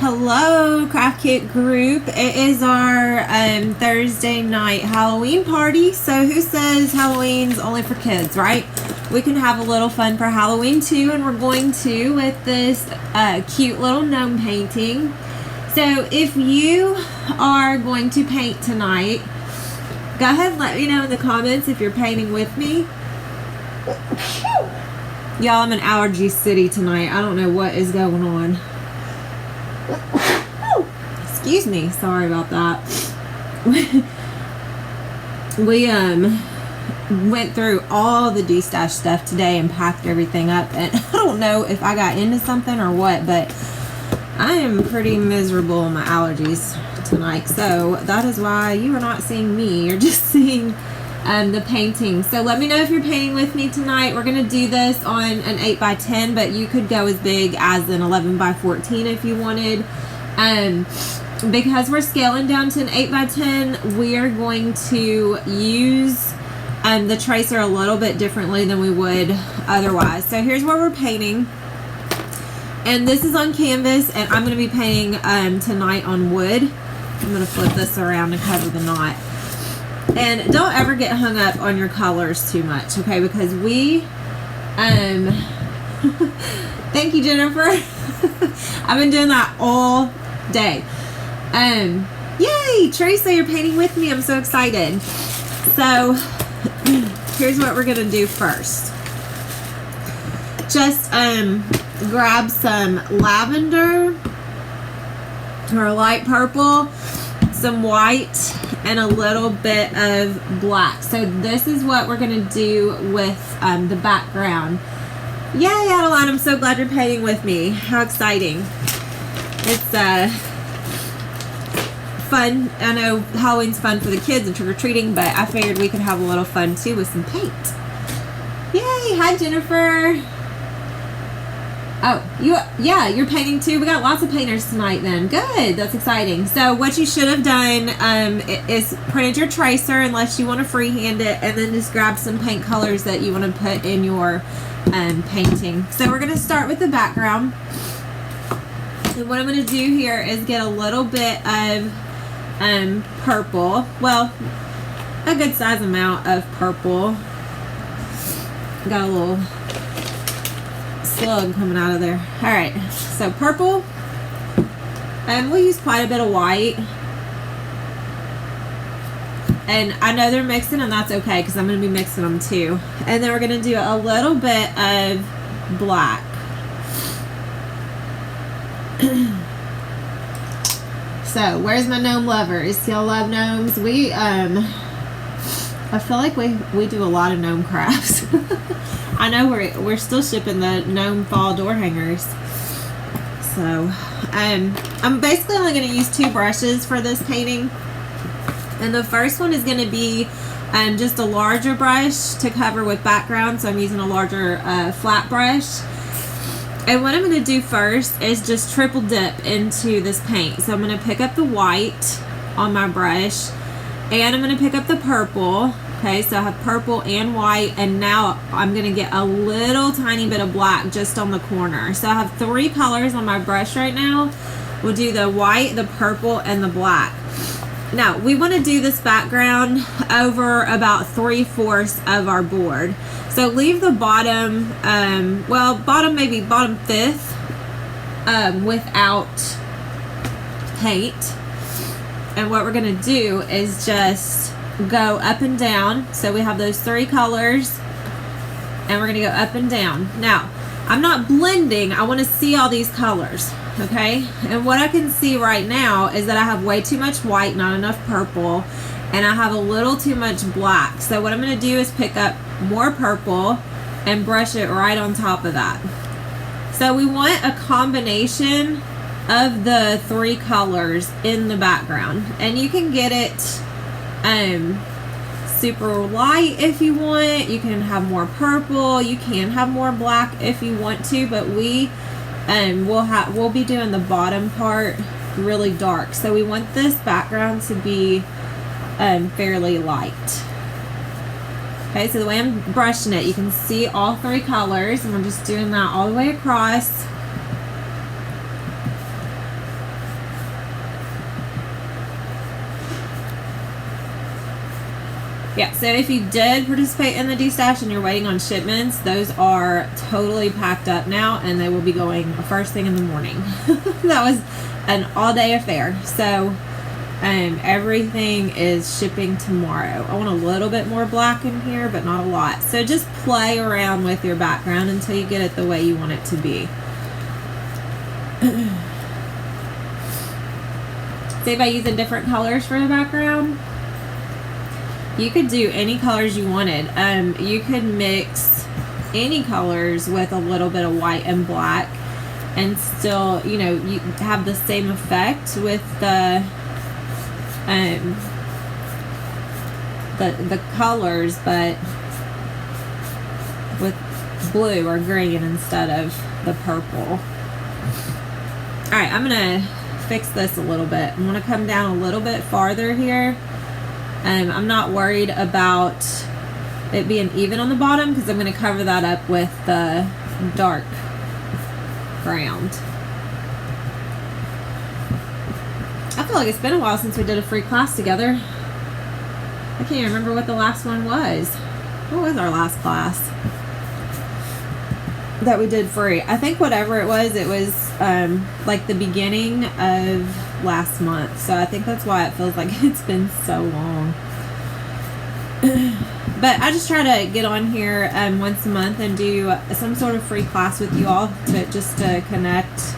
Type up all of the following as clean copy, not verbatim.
Hello, Craft Kit group. It is our Thursday night Halloween party. So who says Halloween's only for kids, right? We can have a little fun for Halloween too, and we're going to with this cute little gnome painting. So if you are going to paint tonight, go ahead and let me know in the comments if you're painting with me. Y'all, I'm in allergy city tonight. I don't know what is going on. Excuse me, sorry about that. We went through all the de-stash stuff today and packed everything up, and I don't know if I got into something or what, but I am pretty miserable in my allergies tonight. So that is why you are not seeing me, you're just seeing the painting. So let me know if you're painting with me tonight. We're going to do this on an 8x10, but you could go as big as an 11x14 if you wanted. Because we're scaling down to an 8x10, we are going to use the tracer a little bit differently than we would otherwise. So here's where we're painting. And this is on canvas, and I'm going to be painting tonight on wood. I'm going to flip this around to cover the knot. And don't ever get hung up on your colors too much, okay? Because we, thank you, Jennifer. I've been doing that all day. Yay, Teresa, you're painting with me. I'm so excited. So here's what we're gonna do first. Just grab some lavender or light purple, some white, and a little bit of black. So this is what we're gonna do with the background. Yay, Adeline, I'm so glad you're painting with me. How exciting. It's fun. I know Halloween's fun for the kids and trick-or-treating, but I figured we could have a little fun too with some paint. Yay, hi Jennifer. Oh, you're painting too. We got lots of painters tonight then. Good, that's exciting. So what you should have done is printed your tracer, unless you want to freehand it, and then just grab some paint colors that you want to put in your painting. So we're going to start with the background. And what I'm going to do here is get a little bit of purple. Well, a good size amount of purple. Got a little slug coming out of there. Alright, so purple. And we'll use quite a bit of white. And I know they're mixing, and that's okay because I'm going to be mixing them too. And then we're going to do a little bit of black. So, where's my gnome lovers? Y'all love gnomes? We, I feel like we do a lot of gnome crafts. I know we're still shipping the gnome fall door hangers. So, I'm basically only going to use 2 brushes for this painting. And the first one is going to be just a larger brush to cover with background. So I'm using a larger flat brush. And what I'm going to do first is just triple dip into this paint. So I'm going to pick up the white on my brush, and I'm going to pick up the purple. Okay, so I have purple and white, and now I'm going to get a little tiny bit of black just on the corner. So I have 3 colors on my brush right now. We'll do the white, the purple, and the black. Now, we want to do this background over about 3/4 of our board. So leave the bottom, maybe bottom 5th without paint. And what we're going to do is just go up and down. So we have those 3 colors, and we're going to go up and down. Now, I'm not blending. I want to see all these colors. Okay, and what I can see right now is that I have way too much white, not enough purple, and I have a little too much black. So what I'm going to do is pick up more purple and brush it right on top of that. So we want a combination of the 3 colors in the background, and you can get it super light if you want. You can have more purple, you can have more black if you want to, but we'll be doing the bottom part really dark. So we want this background to be fairly light. Okay, so the way I'm brushing it, you can see all 3 colors, and we're just doing that all the way across. Yeah, so if you did participate in the D-Stash and you're waiting on shipments, those are totally packed up now, and they will be going first thing in the morning. That was an all-day affair. So everything is shipping tomorrow. I want a little bit more black in here, but not a lot. So just play around with your background until you get it the way you want it to be. Say by using different colors for the background, you could do any colors you wanted. You could mix any colors with a little bit of white and black and still, you know, you have the same effect with the colors, but with blue or green instead of the purple. Alright, I'm gonna fix this a little bit. I'm gonna come down a little bit farther here. I'm not worried about it being even on the bottom because I'm going to cover that up with the dark ground. I feel like it's been a while since we did a free class together. I can't even remember what the last one was. What was our last class that we did free? I think whatever it was like the beginning of last month, so I think that's why it feels like it's been so long. But I just try to get on here once a month and do some sort of free class with you all to connect.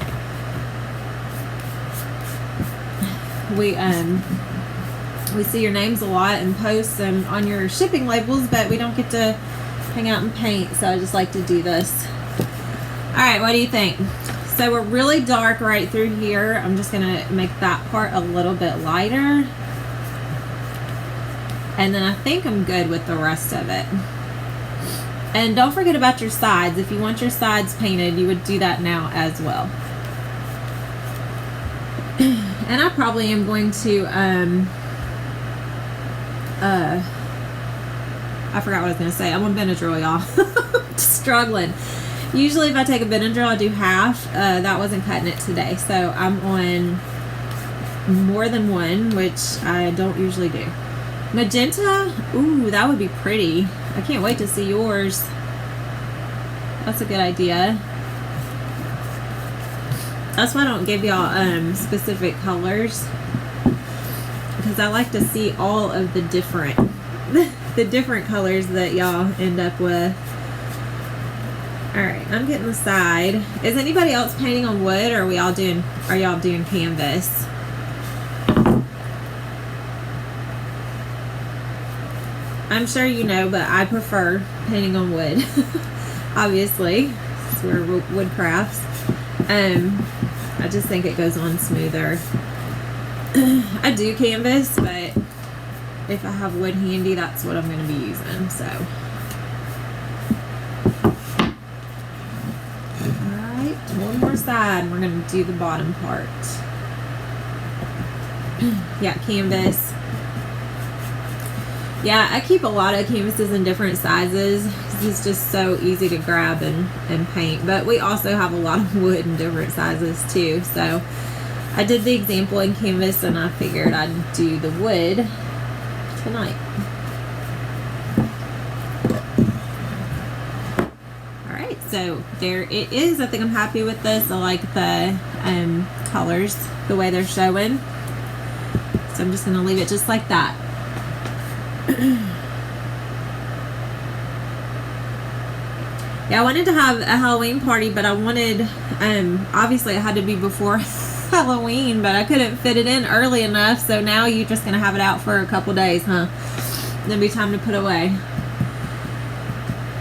We see your names a lot and posts on your shipping labels, but we don't get to hang out and paint, so I just like to do this. Alright, what do you think? So we're really dark right through here. I'm just going to make that part a little bit lighter. And then I think I'm good with the rest of it. And don't forget about your sides. If you want your sides painted, you would do that now as well. And I probably am going to, I forgot what I was going to say. I'm on Benadryl, y'all. Struggling. Usually if I take a Benadryl, I do half. That wasn't cutting it today. So I'm on more than one, which I don't usually do. Magenta? Ooh, that would be pretty. I can't wait to see yours. That's a good idea. That's why I don't give y'all specific colors, because I like to see all of the different the different colors that y'all end up with. Alright, I'm getting the side. Is anybody else painting on wood, or are y'all doing canvas? I'm sure you know, but I prefer painting on wood. Obviously, since we're wood crafts. I just think it goes on smoother. I do canvas, but if I have wood handy, that's what I'm going to be using. So, alright, one more side. We're going to do the bottom part. Yeah, canvas. Yeah, I keep a lot of canvases in different sizes because it's just so easy to grab and paint. But we also have a lot of wood in different sizes too. So I did the example in canvas, and I figured I'd do the wood tonight. Alright, so there it is. I think I'm happy with this. I like the colors, the way they're showing. So I'm just going to leave it just like that. Yeah, I wanted to have a Halloween party, but I wanted, obviously it had to be before Halloween, but I couldn't fit it in early enough, so now you're just going to have it out for a couple days, huh? Then be time to put away.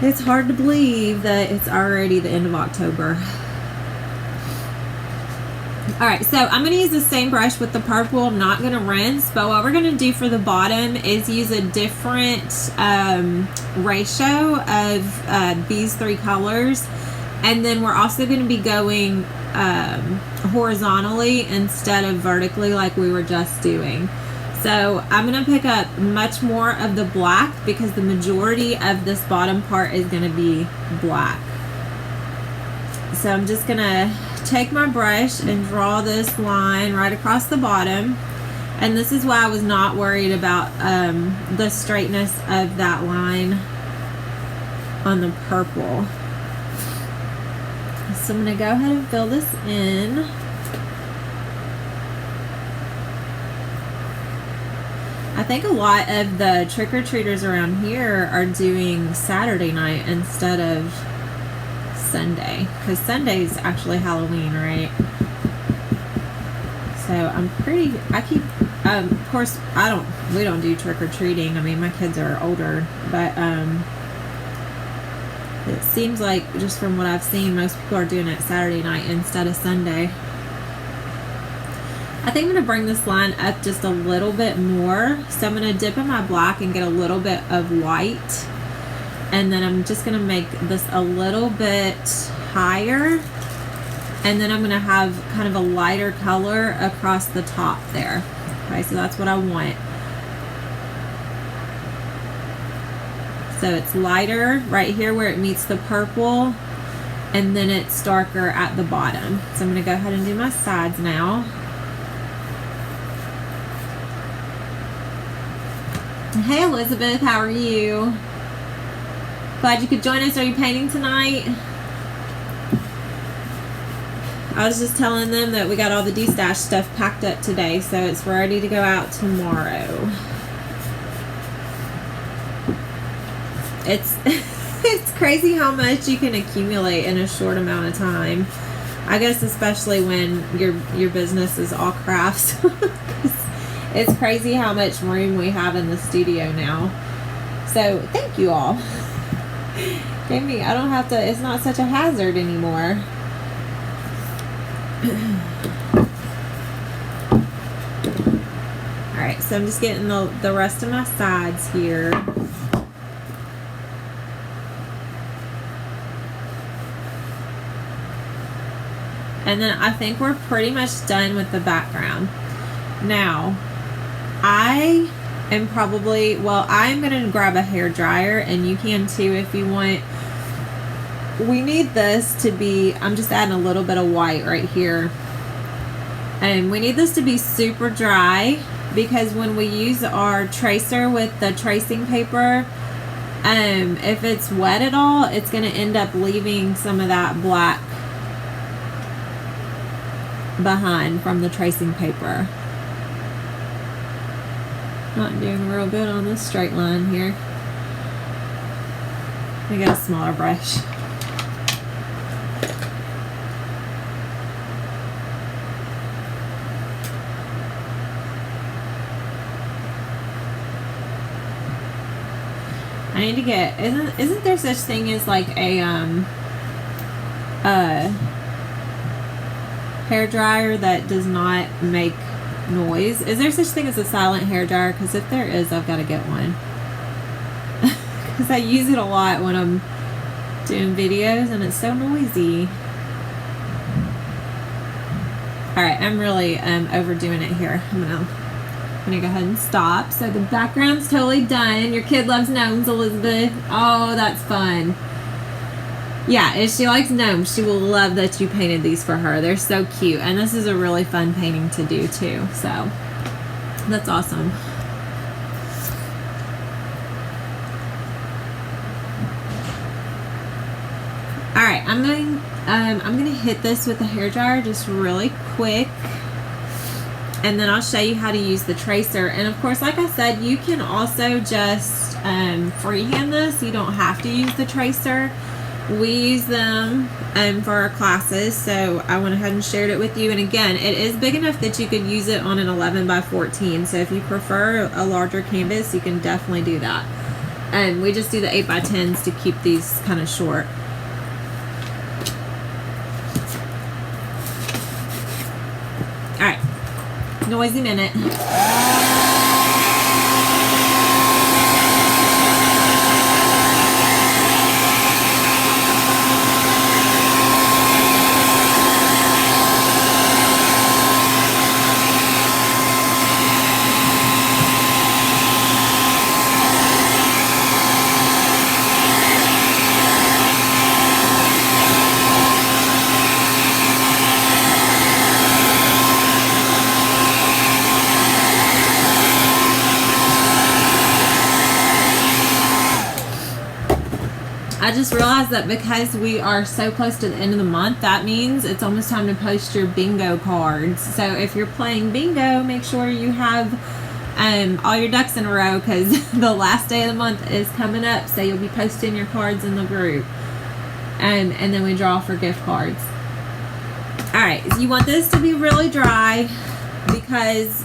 It's hard to believe that it's already the end of October. Alright, so I'm going to use the same brush with the purple. I'm not going to rinse, but what we're going to do for the bottom is use a different ratio of these three colors. And then we're also going to be going horizontally instead of vertically like we were just doing. So I'm going to pick up much more of the black because the majority of this bottom part is going to be black. So I'm just going to take my brush and draw this line right across the bottom, And this is why I was not worried about the straightness of that line on the purple. So I'm going to go ahead and fill this in. I think a lot of the trick-or-treaters around here are doing Saturday night instead of Sunday, because Sunday's actually Halloween, right? So of course we don't do trick-or-treating. I mean, my kids are older, but it seems like, just from what I've seen, most people are doing it Saturday night instead of Sunday. I think I'm going to bring this line up just a little bit more. So I'm going to dip in my black and get a little bit of white. And then I'm just going to make this a little bit higher. And then I'm going to have kind of a lighter color across the top there. Okay, so that's what I want. So it's lighter right here where it meets the purple, and then it's darker at the bottom. So I'm going to go ahead and do my sides now. Hey Elizabeth, how are you? Glad you could join us. Are you painting tonight? I was just telling them that we got all the D-Stash stuff packed up today, so it's ready to go out tomorrow. It's it's crazy how much you can accumulate in a short amount of time. I guess especially when your business is all crafts. It's crazy how much room we have in the studio now. So thank you all. I don't have to, it's not such a hazard anymore. Alright, so I'm just getting the rest of my sides here. And then I think we're pretty much done with the background. Now, I am probably, I'm going to grab a hair dryer, and you can too if you want. We need this to be, I'm just adding a little bit of white right here. And we need this to be super dry, because when we use our tracer with the tracing paper, if it's wet at all, it's going to end up leaving some of that black behind from the tracing paper. Not doing real good on this straight line here. I got a smaller brush. I need to get, isn't there such thing as like a hair dryer that does not make noise? Is there such thing as a silent hair dryer? Because if there is, I've got to get one. Because I use it a lot when I'm doing videos and it's so noisy. Alright, I'm really overdoing it here. I'm gonna go ahead and stop. So the background's totally done. Your kid loves gnomes, Elizabeth. Oh, that's fun. Yeah, if she likes gnomes, she will love that you painted these for her. They're so cute. And this is a really fun painting to do too. So that's awesome. Alright, I'm gonna hit this with a hairdryer just really quick. And then I'll show you how to use the tracer. And of course, like I said, you can also just freehand this. You don't have to use the tracer. We use them for our classes, so I went ahead and shared it with you. And again, it is big enough that you could use it on an 11 by 14. So if you prefer a larger canvas, you can definitely do that. And we just do the 8 by 10s to keep these kind of short. All right, noisy minute. I just realized that because we are so close to the end of the month, that means it's almost time to post your bingo cards. So if you're playing bingo, make sure you have all your ducks in a row, because the last day of the month is coming up. So you'll be posting your cards in the group. And then we draw for gift cards. Alright, you want this to be really dry, because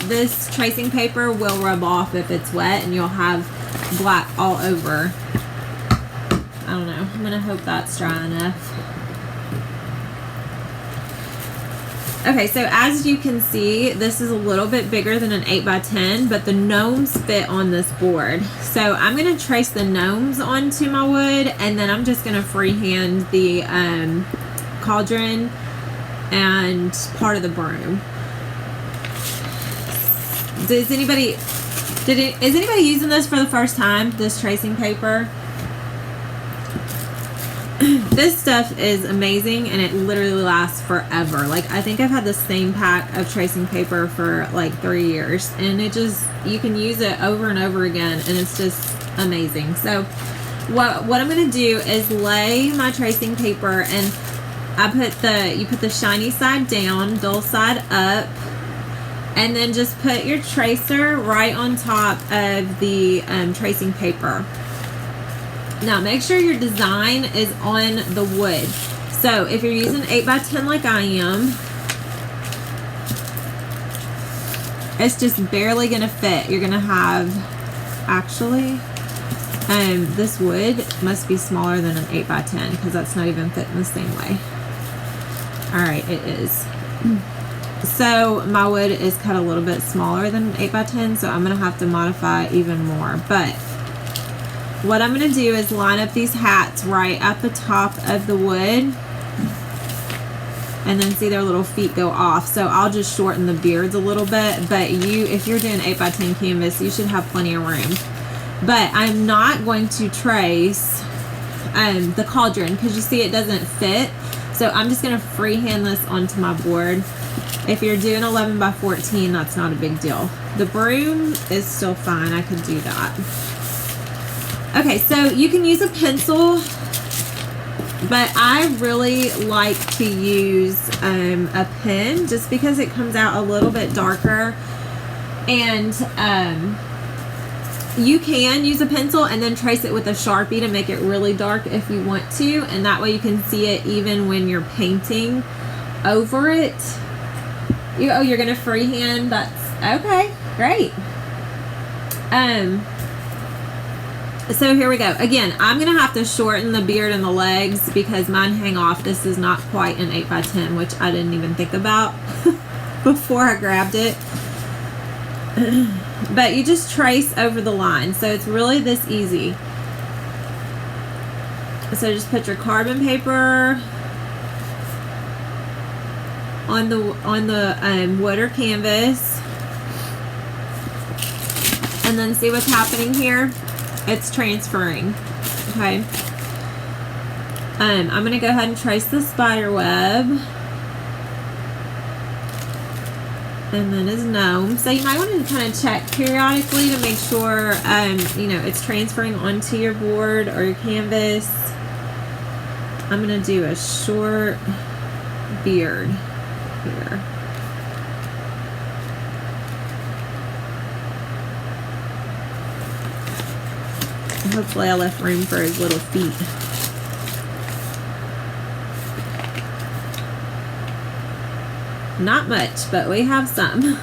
this tracing paper will rub off if it's wet, and you'll have black all over. I don't know. I'm going to hope that's dry enough. Okay, so as you can see, this is a little bit bigger than an 8x10, but the gnomes fit on this board. So I'm going to trace the gnomes onto my wood, and then I'm just going to freehand the cauldron and part of the broom. Is anybody using this for the first time, this tracing paper? This stuff is amazing, and it literally lasts forever. Like, I think I've had the same pack of tracing paper for like 3 years, and you can use it over and over again, and it's just amazing. So what I'm going to do is lay my tracing paper, and you put the shiny side down, dull side up, and then just put your tracer right on top of the tracing paper. Now make sure your design is on the wood. So if you're using 8x10 like I am, it's just barely gonna fit. You're gonna have, actually, this wood must be smaller than an 8x10, because that's not even fitting the same way. Alright, it is. So my wood is cut a little bit smaller than 8x10, so I'm gonna have to modify even more. But what I'm going to do is line up these hats right at the top of the wood, and then see their little feet go off. So I'll just shorten the beards a little bit, but if you're doing 8x10 canvas, you should have plenty of room. But I'm not going to trace the cauldron, because you see it doesn't fit. So I'm just going to freehand this onto my board. If you're doing 11x14, that's not a big deal. The broom is still fine. I could do that. Okay, so you can use a pencil, but I really like to use a pen, just because it comes out a little bit darker. And you can use a pencil and then trace it with a Sharpie to make it really dark if you want to, and that way you can see it even when you're painting over it. You're gonna freehand? That's okay, great. So here we go. Again, I'm going to have to shorten the beard and the legs, because mine hang off. This is not quite an 8x10, which I didn't even think about before I grabbed it. But you just trace over the line. So it's really this easy. So just put your carbon paper on the wood or canvas, and then see what's happening here. It's transferring. Okay. I'm going to go ahead and trace the spider web. And then his gnome. So you might want to kind of check periodically to make sure, it's transferring onto your board or your canvas. I'm going to do a short beard here. Hopefully I left room for his little feet. Not much, but we have some.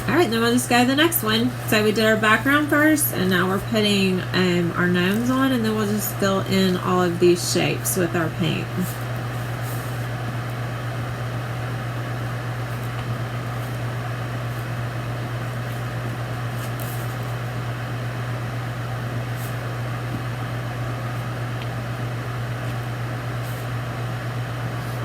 Alright, then we'll just go to the next one. So we did our background first, and now we're putting our gnomes on, and then we'll just fill in all of these shapes with our paint.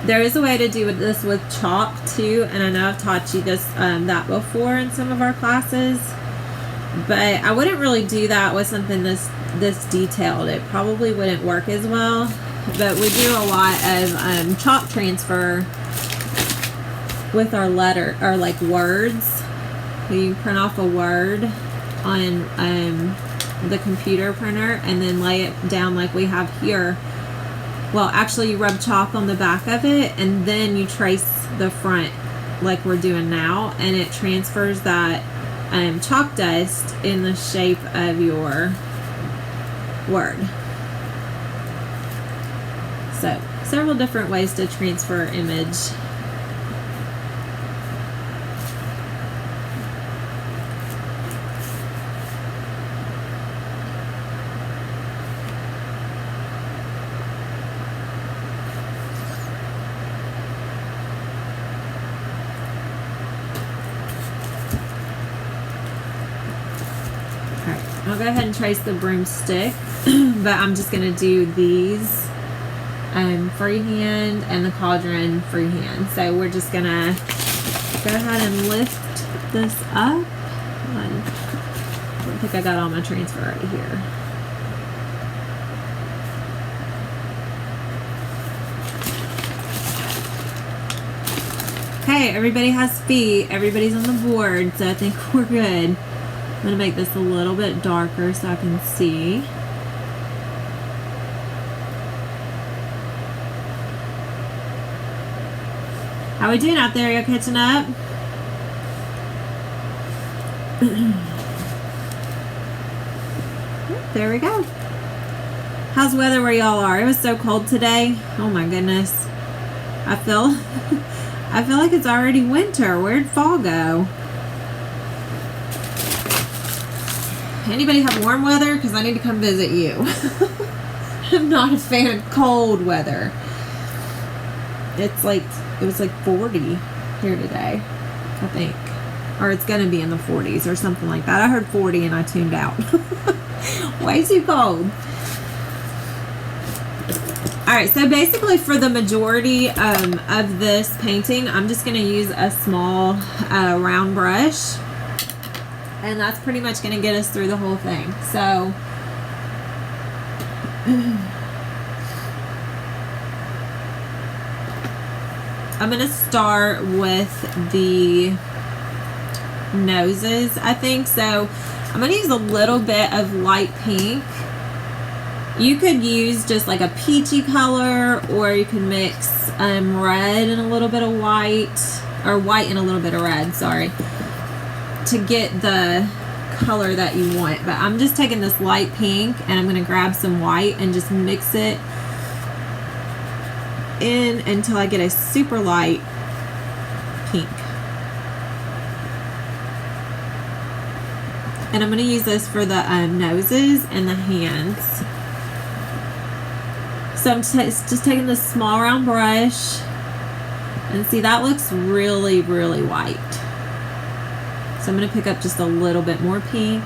There is a way to do this with chalk too, and I know I've taught you this that before in some of our classes, but I wouldn't really do that with something this detailed. It probably wouldn't work as well, but we do a lot of chalk transfer with our letter or like words, you print off a word on the computer printer and then lay it down like we have here. Well, actually you rub chalk on the back of it and then you trace the front like we're doing now, and it transfers that chalk dust in the shape of your word. So, several different ways to transfer image. I'll go ahead and trace the broomstick, but I'm just going to do these freehand and the cauldron freehand. So we're just going to go ahead and lift this up. I don't think I got all my transfer right here. Okay, everybody has feet. Everybody's on the board, so I think we're good. I'm going to make this a little bit darker so I can see. How we doing out there? You catching up? There we go. How's the weather where y'all are? It was so cold today. Oh my goodness. I feel like it's already winter. Where'd fall go? Anybody have warm weather? Because I need to come visit you. I'm not a fan of cold weather. It was like 40 here today, I think. Or it's going to be in the 40s or something like that. I heard 40 and I tuned out. Way too cold. Alright, so basically for the majority of this painting, I'm just going to use a small round brush. And that's pretty much going to get us through the whole thing. So, I'm going to start with the noses, I think. So, I'm going to use a little bit of light pink. You could use just like a peachy color, or you could mix red and a little bit of white, or white and a little bit of red, sorry, to get the color that you want. But I'm just taking this light pink and I'm going to grab some white and just mix it in until I get a super light pink. And I'm going to use this for the noses and the hands. So I'm just taking this small round brush, and see, that looks really, really white. So I'm going to pick up just a little bit more pink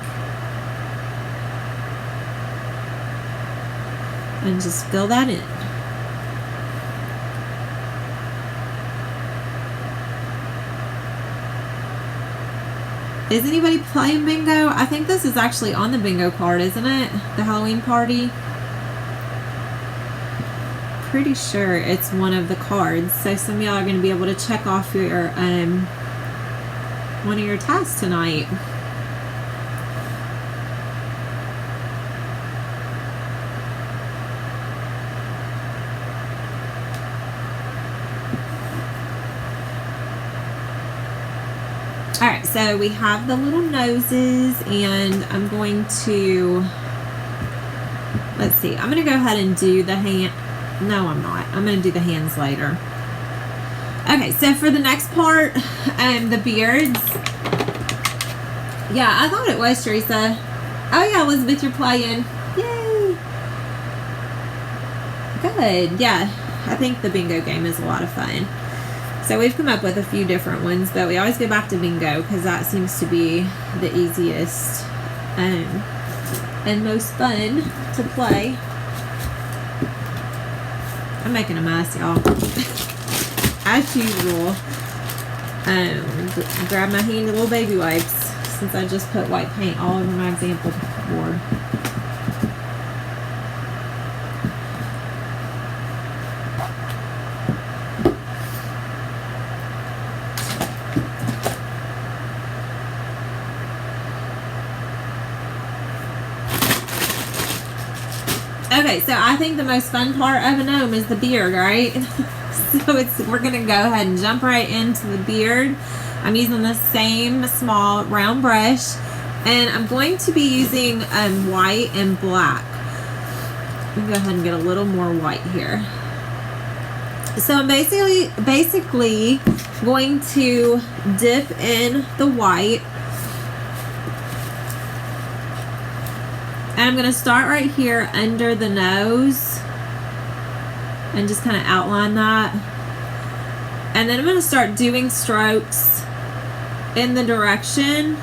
and just fill that in. Is anybody playing bingo? I think this is actually on the bingo card, isn't it? The Halloween party. Pretty sure it's one of the cards. So some of y'all are going to be able to check off your one of your tasks tonight. Alright, so we have the little noses, and I'm going to, let's see, I'm going to go ahead and do the hand. No, I'm not. I'm going to do the hands later. Okay, so for the next part, the beards. Yeah, I thought it was, Teresa. Oh yeah, Elizabeth, you're playing. Yay! Good, yeah. I think the bingo game is a lot of fun. So we've come up with a few different ones, but we always go back to bingo because that seems to be the easiest and most fun to play. I'm making a mess, y'all. As usual, grab my handy little baby wipes since I just put white paint all over my example board. Okay, so I think the most fun part of a gnome is the beard, right? So we're gonna go ahead and jump right into the beard. I'm using the same small round brush, and I'm going to be using white and black. Let me go ahead and get a little more white here. So I'm basically going to dip in the white. And I'm going to start right here under the nose and just kind of outline that. And then I'm going to start doing strokes in the direction,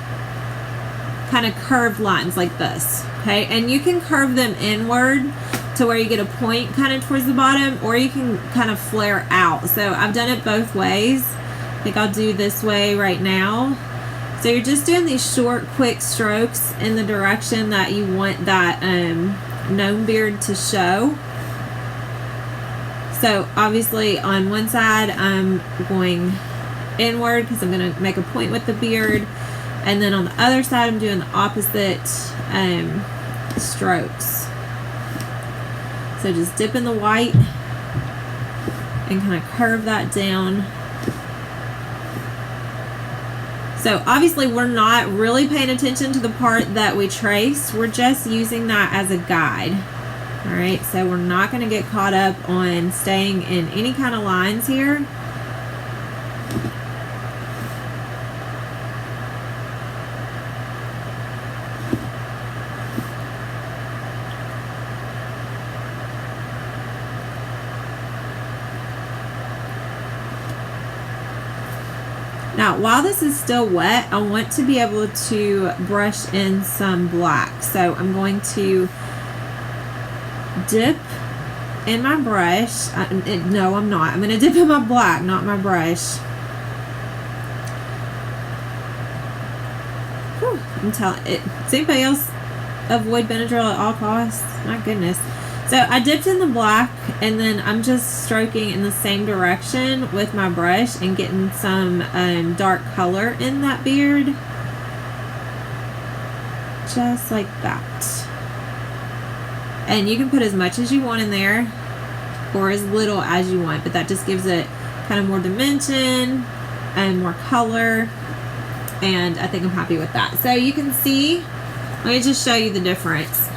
kind of curved lines like this. Okay, and you can curve them inward to where you get a point kind of towards the bottom, or you can kind of flare out. So I've done it both ways. I think I'll do this way right now. So you're just doing these short, quick strokes in the direction that you want that gnome beard to show. So obviously on one side I'm going inward because I'm going to make a point with the beard, and then on the other side I'm doing the opposite strokes. So just dip in the white and kind of curve that down. So obviously we're not really paying attention to the part that we trace. We're just using that as a guide. All right, so we're not going to get caught up on staying in any kind of lines here. Now, while this is still wet, I want to be able to brush in some black. So I'm going to dip in my brush. No, I'm not. I'm going to dip in my black, not my brush. Whew, I'm telling it. Does anybody else avoid Benadryl at all costs? My goodness. So I dipped in the black, and then I'm just stroking in the same direction with my brush and getting some dark color in that beard. Just like that. And you can put as much as you want in there or as little as you want, but that just gives it kind of more dimension and more color, and I think I'm happy with that. So you can see, let me just show you the difference.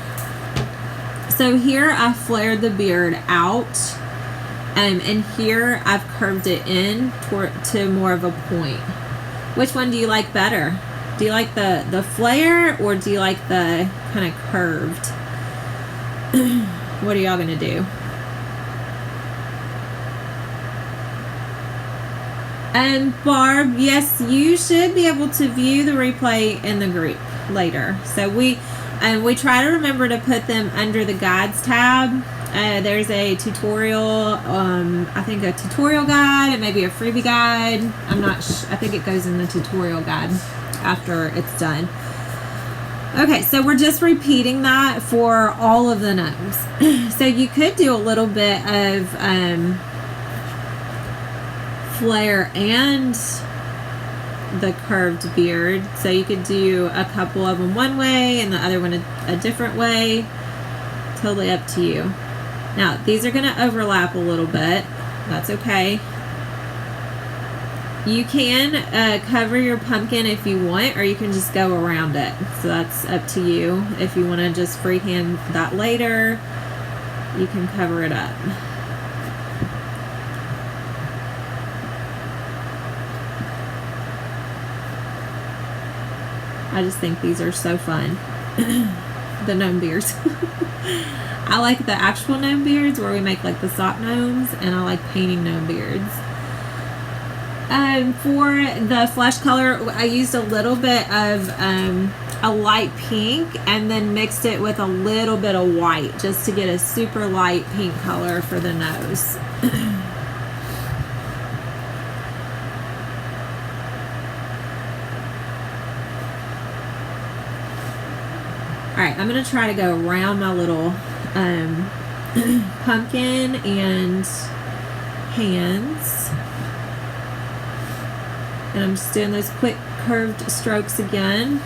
So here I flared the beard out, and here I've curved it in to more of a point. Which one do you like better? Do you like the flare, or do you like the kind of curved? What are y'all gonna do? And Barb, yes, you should be able to view the replay in the group later. So we try to remember to put them under the guides tab. There's a tutorial, I think a tutorial guide and maybe a freebie guide. I'm not I think it goes in the tutorial guide after it's done. Okay, so we're just repeating that for all of the gnomes. So you could do a little bit of flare and the curved beard. So you could do a couple of them one way and the other one a different way. Totally up to you. Now, these are going to overlap a little bit. That's okay. You can cover your pumpkin if you want, or you can just go around it. So that's up to you. If you want to just freehand that later, you can cover it up. I just think these are so fun. The gnome beards. I like the actual gnome beards where we make like the sock gnomes, and I like painting gnome beards. For the flesh color, I used a little bit of a light pink and then mixed it with a little bit of white just to get a super light pink color for the nose. Alright, I'm going to try to go around my little pumpkin and hands. And I'm just doing those quick curved strokes again.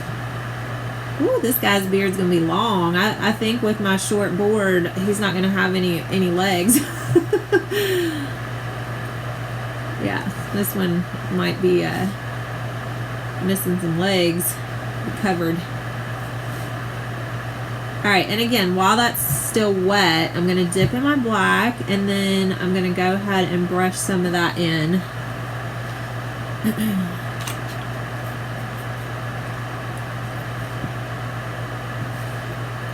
Ooh, this guy's beard's gonna be long. I think with my short board, he's not gonna have any legs. Yeah, this one might be missing some legs covered. Alright, and again, while that's still wet, I'm going to dip in my black, and then I'm going to go ahead and brush some of that in.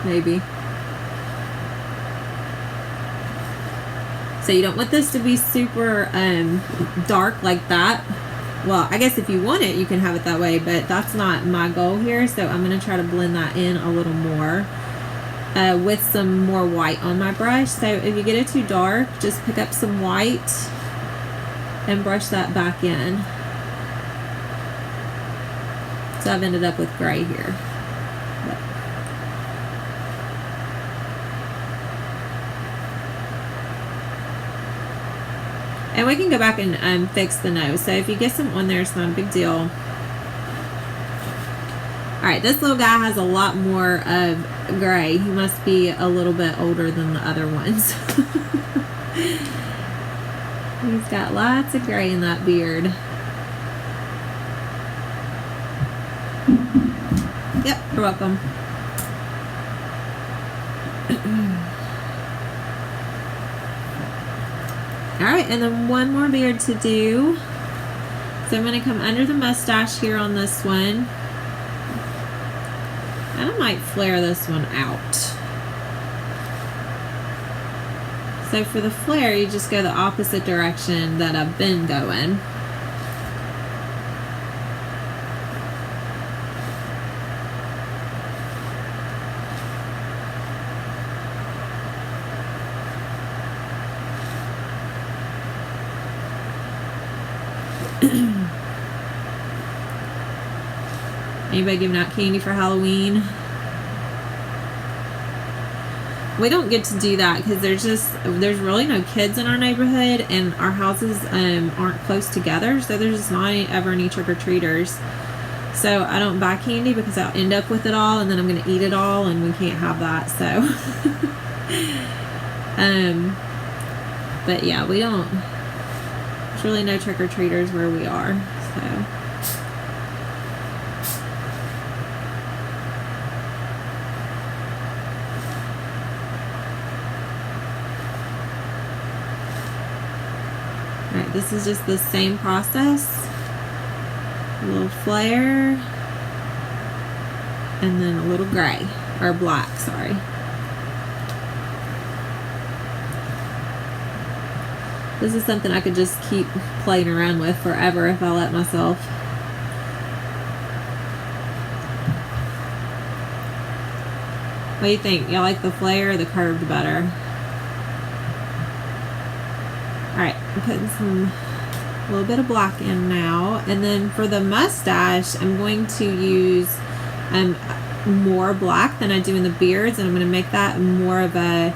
Maybe. So you don't want this to be super dark like that. Well, I guess if you want it, you can have it that way, but that's not my goal here, so I'm going to try to blend that in a little more with some more white on my brush. So if you get it too dark, just pick up some white and brush that back in. So I've ended up with gray here. And we can go back and fix the nose. So if you get some on there, it's not a big deal. Alright, this little guy has a lot more of gray. He must be a little bit older than the other ones. He's got lots of gray in that beard. Yep, you're welcome. Alright, and then one more beard to do. So I'm going to come under the mustache here on this one. And I might flare this one out. So for the flare, you just go the opposite direction that I've been going. Anybody giving out candy for Halloween? We don't get to do that because there's really no kids in our neighborhood, and our houses aren't close together, so there's just not ever any trick-or-treaters. So I don't buy candy because I'll end up with it all, and then I'm going to eat it all, and we can't have that. So but yeah, we don't. There's really no trick-or-treaters where we are. So. Alright, this is just the same process. A little flare. And then a little gray. Or black, sorry. This is something I could just keep playing around with forever if I let myself. What do you think? Y'all like the flare or the curved better? Alright, I'm putting a little bit of black in now. And then for the mustache, I'm going to use more black than I do in the beards. And I'm going to make that more of a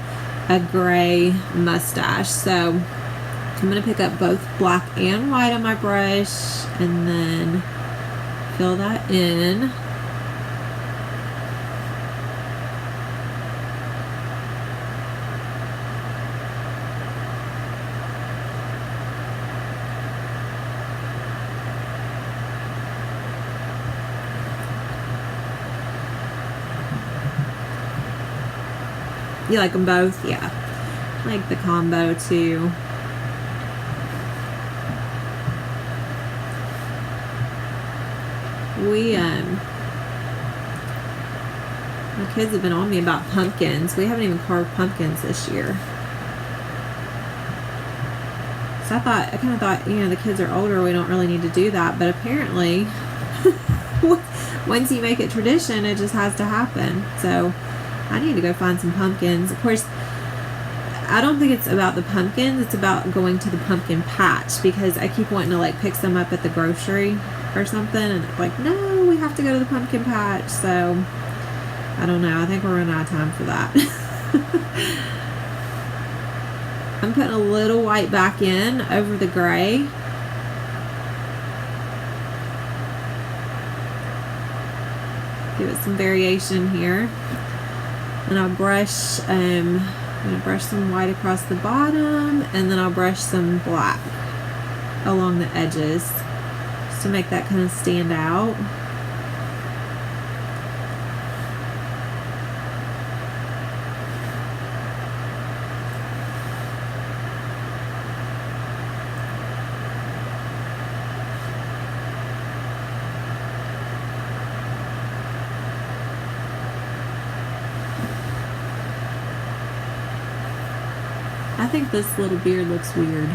gray mustache. So I'm going to pick up both black and white on my brush. And then fill that in. You like them both? Yeah. I like the combo too. My kids have been on me about pumpkins. We haven't even carved pumpkins this year. So I kind of thought, you know, the kids are older, we don't really need to do that. But apparently, once you make it tradition, it just has to happen. So I need to go find some pumpkins. Of course, I don't think it's about the pumpkins. It's about going to the pumpkin patch, because I keep wanting to like pick some up at the grocery or something, and it's like, no, we have to go to the pumpkin patch. So I don't know. I think we're running out of time for that. I'm putting a little white back in over the gray. Give it some variation here. And I'll brush, I'm going to brush some white across the bottom, and then I'll brush some black along the edges just to make that kind of stand out. I think this little beard looks weird.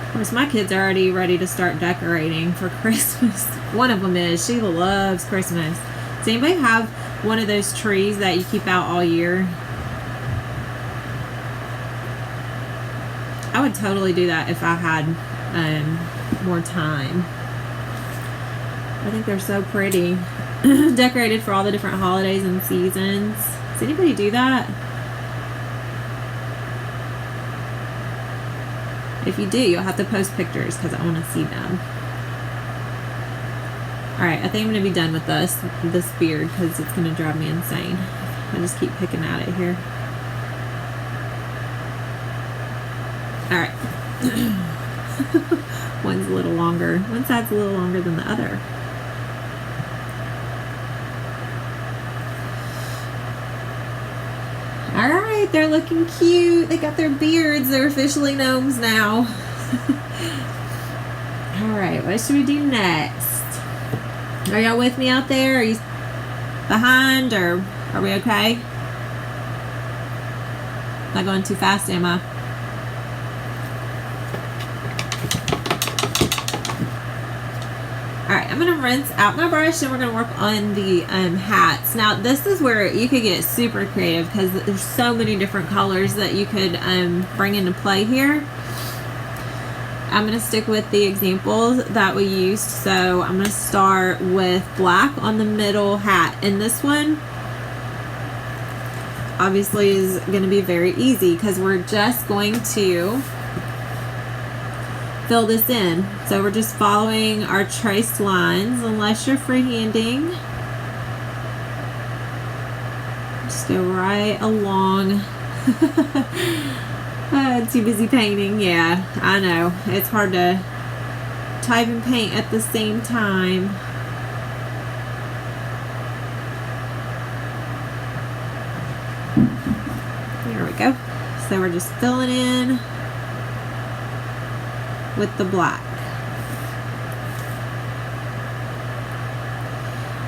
Of course, my kids are already ready to start decorating for Christmas. One of them is. She loves Christmas. Does anybody have one of those trees that you keep out all year? I would totally do that if I had more time. I think they're so pretty. Decorated for all the different holidays and seasons. Does anybody do that? If you do, you'll have to post pictures because I want to see them. Alright, I think I'm going to be done with this beard because it's going to drive me insane. I just keep picking at it here. Alright. One's a little longer. One side's a little longer than the other. Alright, they're looking cute. They got their beards. They're officially gnomes now. Alright, what should we do next? Are y'all with me out there? Are you behind, or are we okay? Not going too fast, am I? Alright, I'm going to rinse out my brush and we're going to work on the hats. Now, this is where you could get super creative because there's so many different colors that you could bring into play here. I'm going to stick with the examples that we used. So I'm going to start with black on the middle hat. And this one obviously is going to be very easy because we're just going to fill this in. So we're just following our traced lines, unless you're freehanding. Just go right along. Too busy painting. Yeah, I know. It's hard to type and paint at the same time. There we go. So we're just filling in with the black.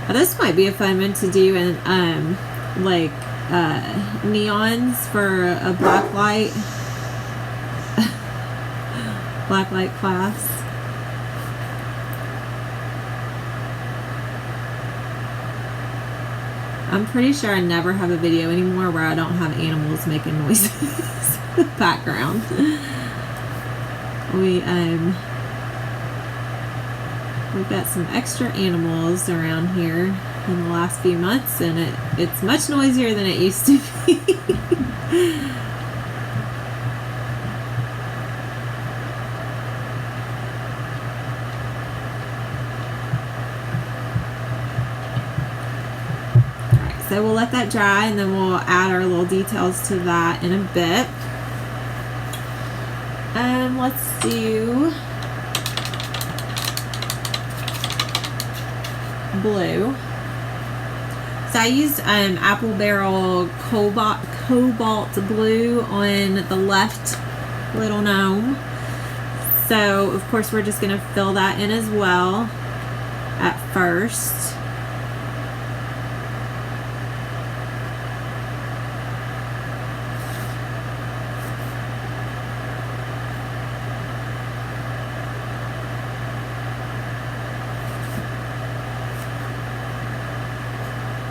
Now, this might be a fun one to do in like neons for a black light class. I'm pretty sure I never have a video anymore where I don't have animals making noises in the background. We've got some extra animals around here in the last few months, and it's much noisier than it used to be. Alright, so we'll let that dry and then we'll add our little details to that in a bit. Let's do blue. So I used apple barrel cobalt blue on the left little gnome. So of course we're just going to fill that in as well at first.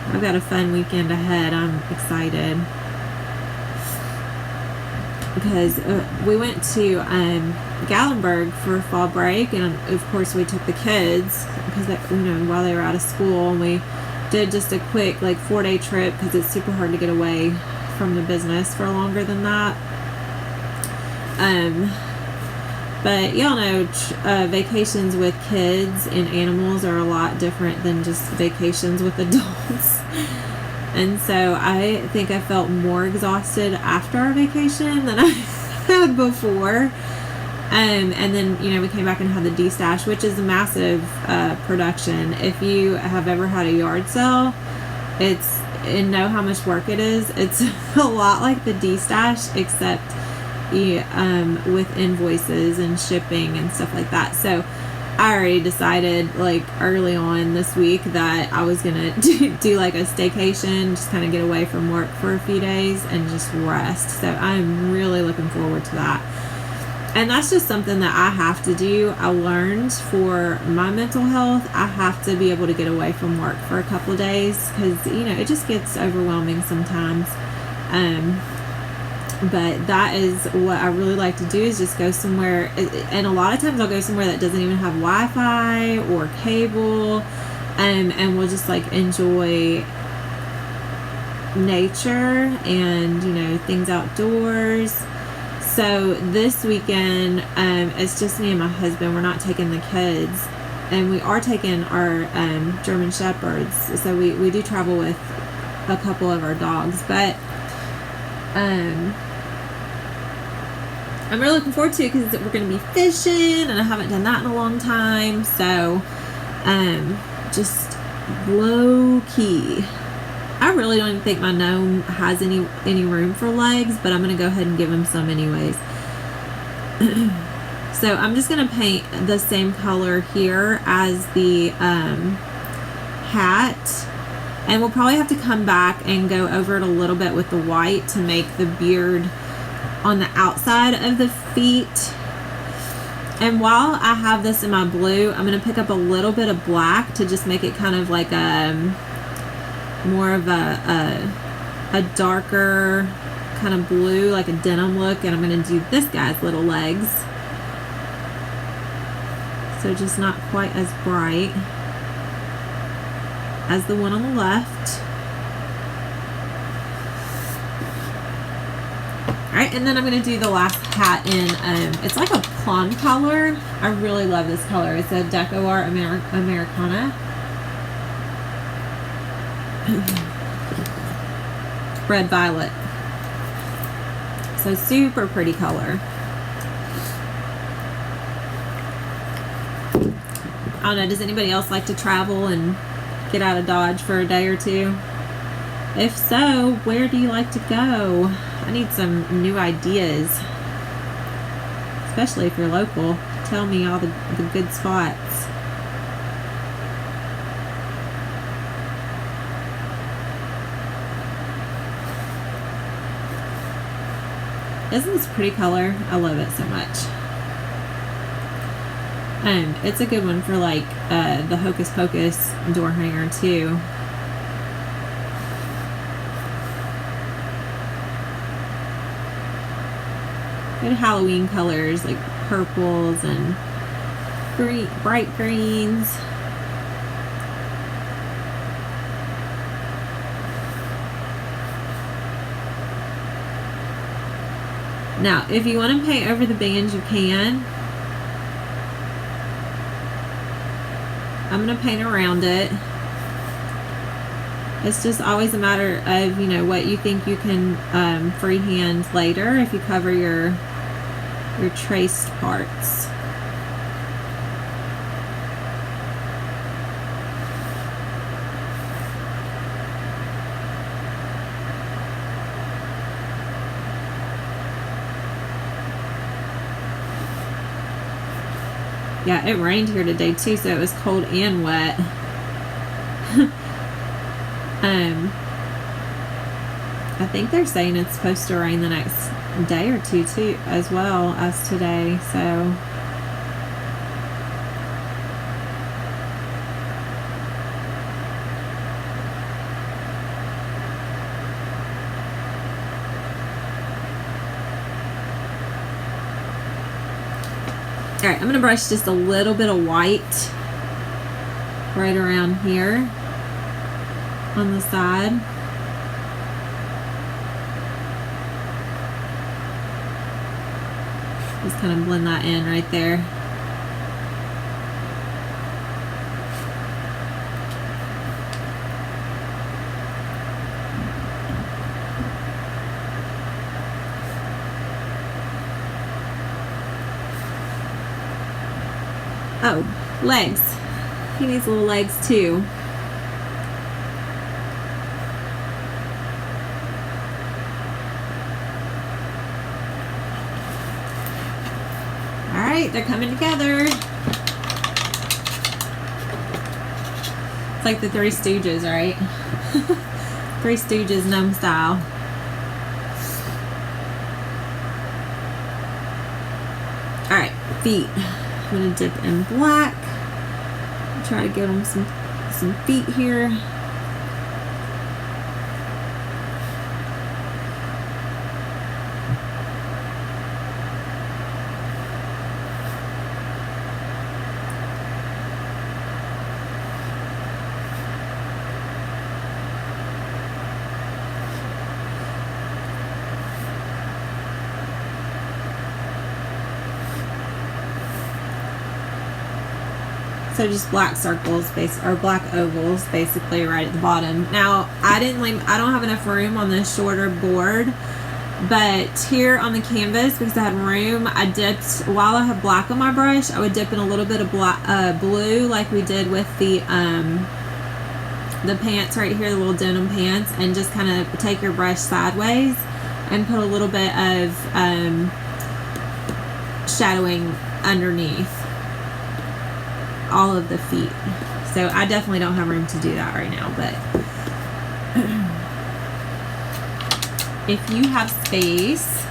I've got a fun weekend ahead. I'm excited. because we went to Gallenberg for fall break, and of course we took the kids because while they were out of school, and we did just a quick 4-day trip because it's super hard to get away from the business for longer than that. But y'all know vacations with kids and animals are a lot different than just vacations with adults. And so I think I felt more exhausted after our vacation than I had before. And then, we came back and had the D-Stash, which is a massive production. If you have ever had a yard sale, and know how much work it is, it's a lot like the D-Stash, except with invoices and shipping and stuff like that. So I already decided early on this week that I was gonna do a staycation, just kind of get away from work for a few days and just rest. So I'm really looking forward to that. And that's just something that I have to do. I learned for my mental health, I have to be able to get away from work for a couple of days because it just gets overwhelming sometimes. But that is what I really like to do, is just go somewhere, and a lot of times I'll go somewhere that doesn't even have Wi-Fi or cable, and we'll just enjoy nature and things outdoors. So this weekend, it's just me and my husband. We're not taking the kids, and we are taking our German Shepherds. So we do travel with a couple of our dogs, but I'm really looking forward to it because we're going to be fishing, and I haven't done that in a long time. So, just low key. I really don't even think my gnome has any room for legs, but I'm going to go ahead and give him some anyways. So I'm just going to paint the same color here as the hat. And we'll probably have to come back and go over it a little bit with the white to make the beard on the outside of the feet. And while I have this in my blue, I'm going to pick up a little bit of black to just make it kind of like more of a darker kind of blue, like a denim look. And I'm going to do this guy's little legs, so just not quite as bright as the one on the left. Alright, and then I'm going to do the last hat in, it's like a plum color. I really love this color. It's a Deco Art Americana. Red violet. So super pretty color. I don't know, does anybody else like to travel and get out of Dodge for a day or two? If so, where do you like to go? I need some new ideas, especially if you're local. Tell me all the good spots. Isn't this a pretty color? I love it so much. It's a good one for the Hocus Pocus door hanger too. Good Halloween colors like purples and green, bright greens. Now, if you want to paint over the bands, you can. I'm going to paint around it. It's just always a matter of, what you think you can freehand later if you cover your traced parts. Yeah, it rained here today too, so it was cold and wet. I think they're saying it's supposed to rain the next day or two too, as well as today, so Alright, I'm going to brush just a little bit of white right around here on the side. Just kind of blend that in right there. Oh, legs. He needs little legs too. Alright, they're coming together. It's like the Three Stooges, right? Three Stooges gnome style. Alright, feet. I'm going to dip in black. Try to give them some feet here. So just black circles, or black ovals, basically right at the bottom. Now I don't have enough room on this shorter board, but here on the canvas, because I had room, I dipped, while I have black on my brush, I would dip in a little bit of black, blue, like we did with the pants right here, the little denim pants, and just kind of take your brush sideways and put a little bit of shadowing underneath all of the feet. So I definitely don't have room to do that right now, but if you have space,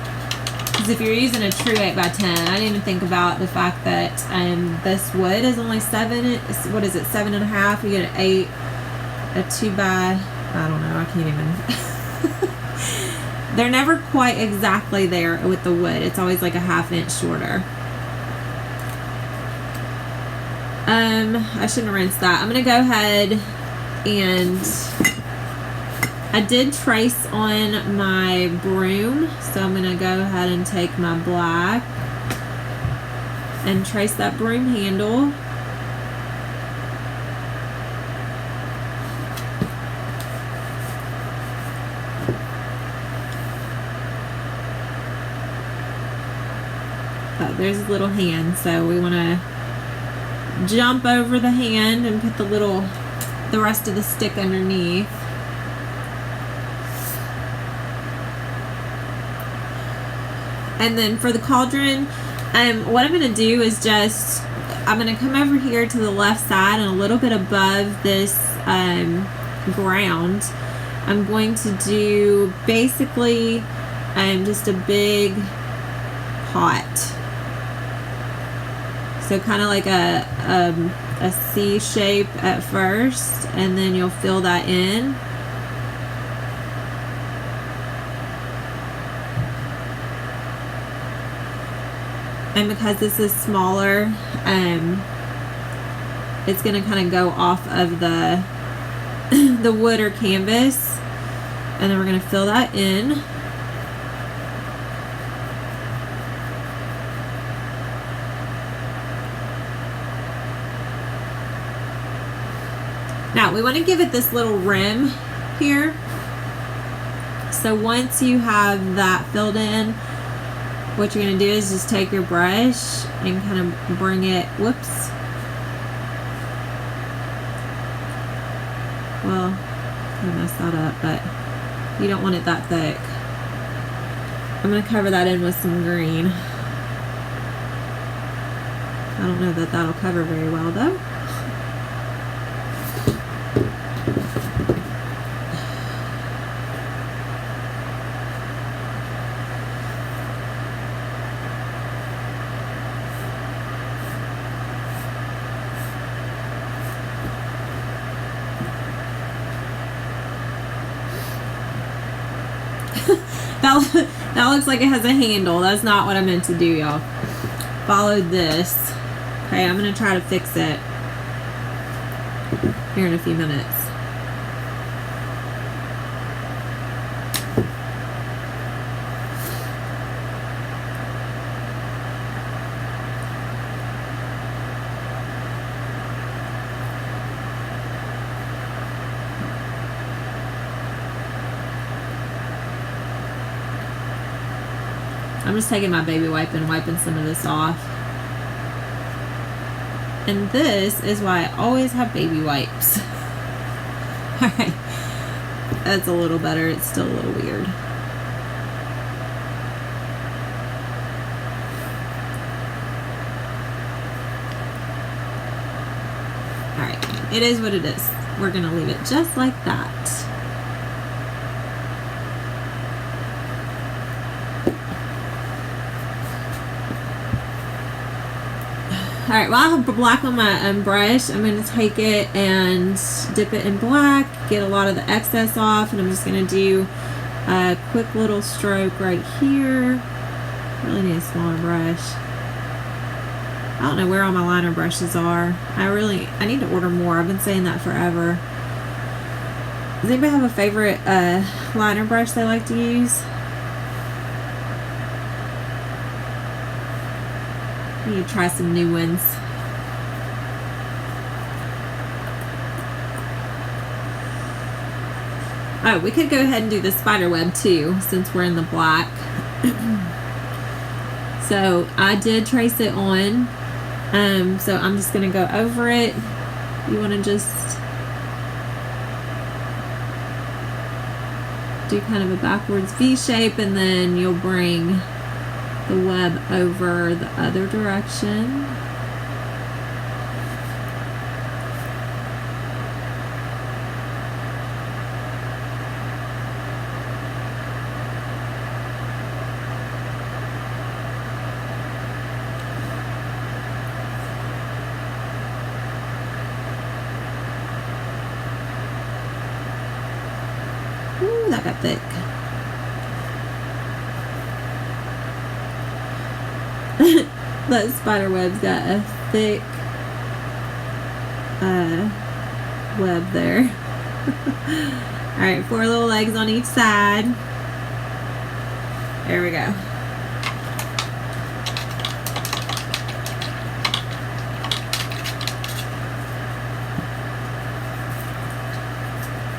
because if you're using a true 8x10, I didn't even think about the fact that this wood is only 7.5. You get an 8, a 2x, I don't know, I can't even. They're never quite exactly there with the wood. It's always like a 1/2 inch shorter. I shouldn't have rinsed that. I'm going to go ahead and I did trace on my broom, so I'm going to go ahead and take my black and trace that broom handle. Oh, there's his little hand, so we want to jump over the hand and put the rest of the stick underneath. And then for the cauldron, what I'm going to do is I'm going to come over here to the left side and a little bit above this ground. I'm going to do basically just a big pot. So kind of like a C shape at first, and then you'll fill that in. And because this is smaller, it's going to kind of go off of the wood or canvas, and then we're going to fill that in. Now we want to give it this little rim here. So once you have that filled in, what you're going to do is just take your brush and kind of bring it, whoops. Well, I messed that up, but you don't want it that thick. I'm going to cover that in with some green. I don't know that that'll cover very well though. That looks like it has a handle. That's not what I meant to do, y'all. followed this. Okay, I'm going to try to fix it here in a few minutes. I'm just taking my baby wipe and wiping some of this off. And this is why I always have baby wipes. Alright. That's a little better. It's still a little weird. Alright. It is what it is. We're going to leave it just like that. Alright, well, I have black on my brush. I'm going to take it and dip it in black, get a lot of the excess off, and I'm just going to do a quick little stroke right here. Really need a smaller brush. I don't know where all my liner brushes are. I need to order more. I've been saying that forever. Does anybody have a favorite liner brush they like to use? I need to try some new ones. Oh, we could go ahead and do the spider web too, since we're in the black. So I did trace it on. So I'm just gonna go over it. You wanna just do kind of a backwards V shape, and then you'll bring the web over the other direction. Ooh, that got thick. That spider web's got a thick web there. Alright, 4 little legs on each side. There we go.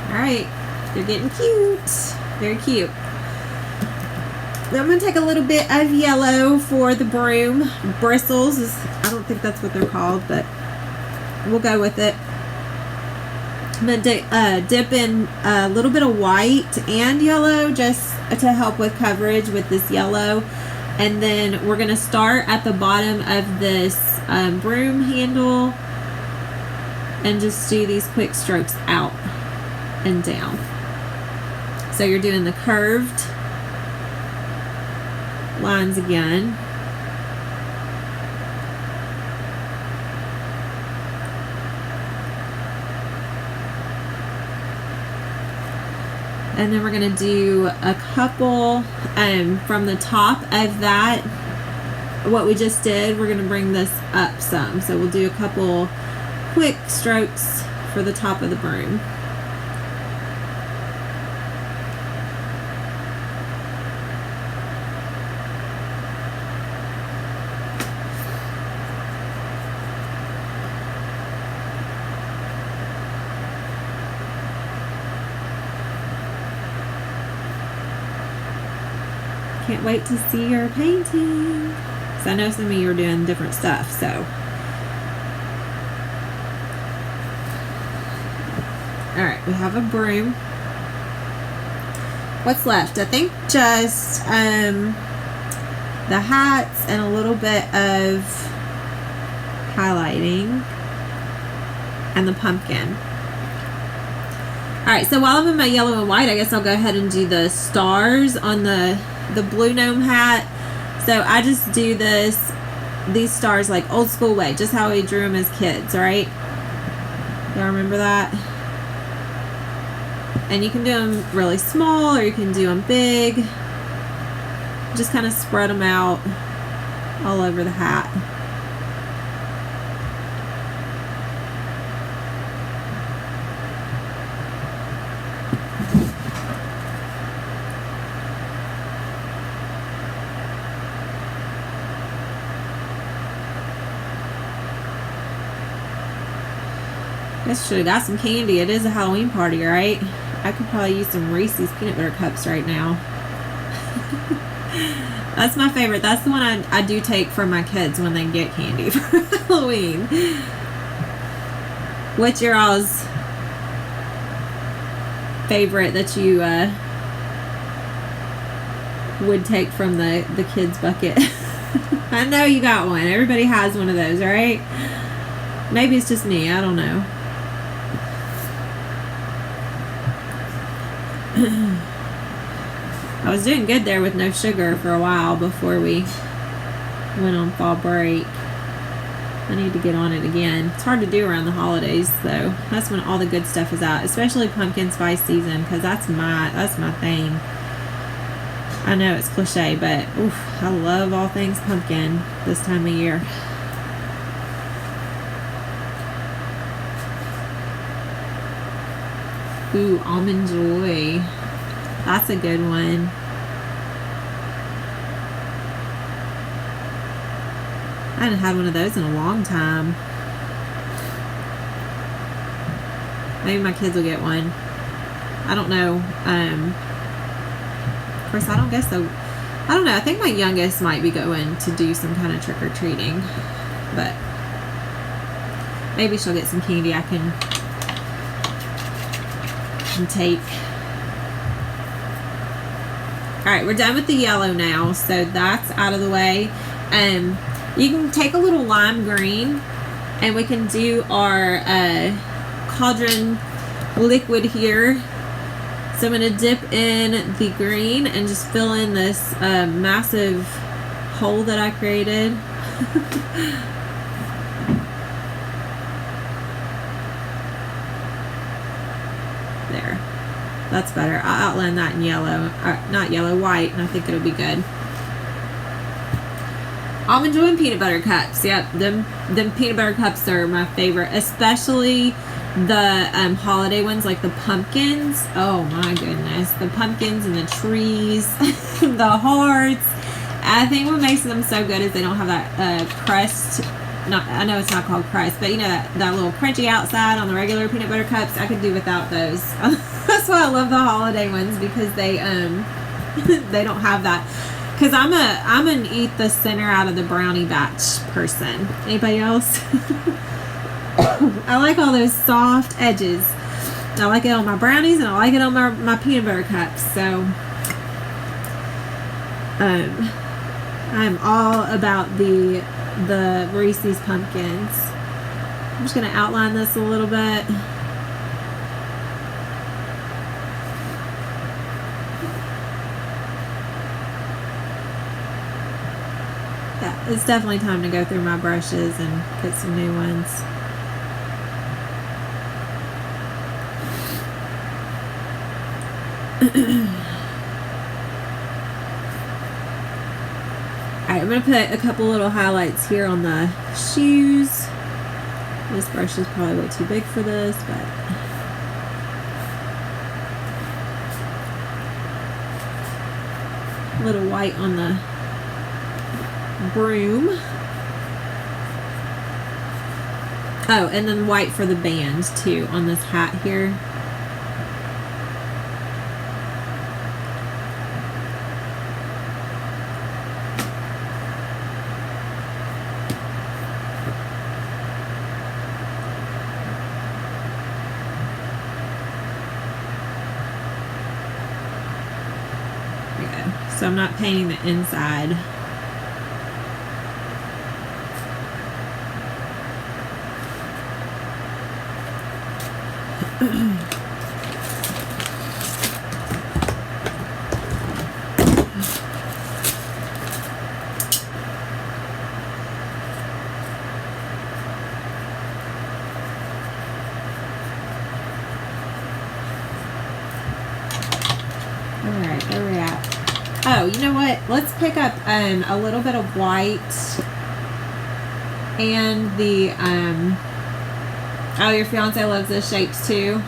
Alright, they're getting cute. Very cute. I'm going to take a little bit of yellow for the broom. Bristles. I don't think that's what they're called, but we'll go with it. I'm going to dip in a little bit of white and yellow just to help with coverage with this yellow. And then we're going to start at the bottom of this broom handle and just do these quick strokes out and down. So you're doing the curved lines again. And then we're going to do a couple from the top of that, what we just did, we're going to bring this up some. So we'll do a couple quick strokes for the top of the broom. Can't wait to see your painting. So I know some of you are doing different stuff, so. Alright, we have a broom. What's left? I think just the hats and a little bit of highlighting and the pumpkin. Alright, so while I'm in my yellow and white, I guess I'll go ahead and do the stars on the blue gnome hat. So I just do these stars like old school way, just how we drew them as kids, right? Y'all remember that? And you can do them really small or you can do them big. Just kind of spread them out all over the hat. I should have got some candy. It is a Halloween party, right? I could probably use some Reese's peanut butter cups right now. That's my favorite. That's the one I do take for my kids when they get candy for Halloween. What's your all's favorite that you would take from the kids bucket? I know you got one. Everybody has one of those, right? Maybe it's just me. I don't know. I was doing good there with no sugar for a while before we went on fall break. I need to get on it again. It's hard to do around the holidays, though. That's when all the good stuff is out, especially pumpkin spice season, because that's my thing. I know it's cliche, but oof, I love all things pumpkin this time of year. Ooh, Almond Joy. That's a good one. I hadn't had one of those in a long time. Maybe my kids will get one. I don't know. Of course, I don't guess so. I don't know. I think my youngest might be going to do some kind of trick-or-treating. But maybe she'll get some candy I can take. Alright, we're done with the yellow now, so that's out of the way. You can take a little lime green and we can do our cauldron liquid here. So I'm going to dip in the green and just fill in this massive hole that I created. There. That's better. I'll outline that in yellow. Not yellow, white, and I think it'll be good. Almond Joy and peanut butter cups. Yep, them peanut butter cups are my favorite, especially the holiday ones, like the pumpkins. Oh my goodness, the pumpkins and the trees, the hearts. I think what makes them so good is they don't have that crust. I know it's not called crust, but you know that little crunchy outside on the regular peanut butter cups. I could do without those. That's why I love the holiday ones, because they they don't have that. Because I'm an eat the center out of the brownie batch person. Anybody else? I like all those soft edges. I like it on my brownies and I like it on my peanut butter cups. So I'm all about the Reese's pumpkins. I'm just going to outline this a little bit. Yeah, it's definitely time to go through my brushes and get some new ones. Alright, I'm going to put a couple little highlights here on the shoes. This brush is probably way too big for this, but a little white on the broom. Oh, and then white for the band too on this hat here. So I'm not painting the inside. Alright, where are we at? Oh, you know what? Let's pick up a little bit of white and the oh, your fiance loves those shapes too.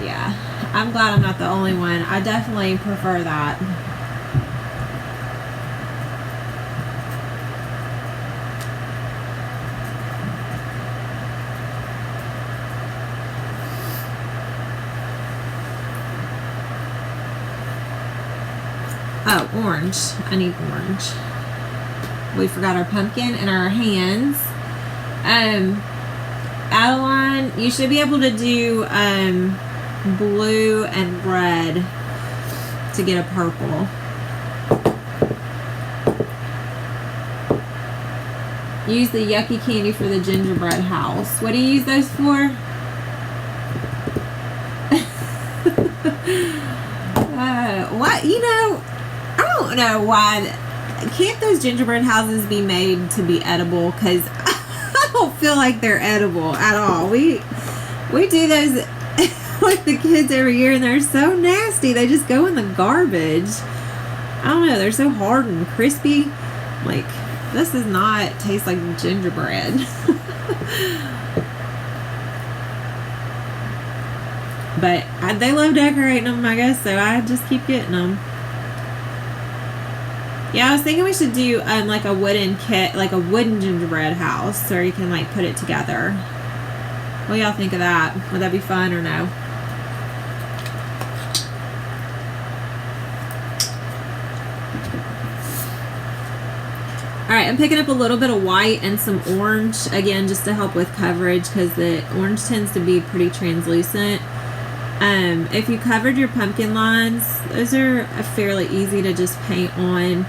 Yeah, I'm glad I'm not the only one. I definitely prefer that. Oh, orange. I need orange. We forgot our pumpkin and our hands. Adeline, you should be able to do blue and red to get a purple. Use the yucky candy for the gingerbread house. What do you use those for? What? You know, I don't know why. Can't those gingerbread houses be made to be edible? Because I don't feel like they're edible at all. We do those with the kids every year, and they're so nasty. They just go in the garbage. I don't know. They're so hard and crispy. Like, this does not taste like gingerbread. But they love decorating them, I guess, so I just keep getting them. Yeah, I was thinking we should do like a wooden kit, like a wooden gingerbread house, so you can like put it together. What do y'all think of that? Would that be fun or no? Alright, I'm picking up a little bit of white and some orange, again, just to help with coverage, because the orange tends to be pretty translucent. If you covered your pumpkin lines, those are fairly easy to just paint on.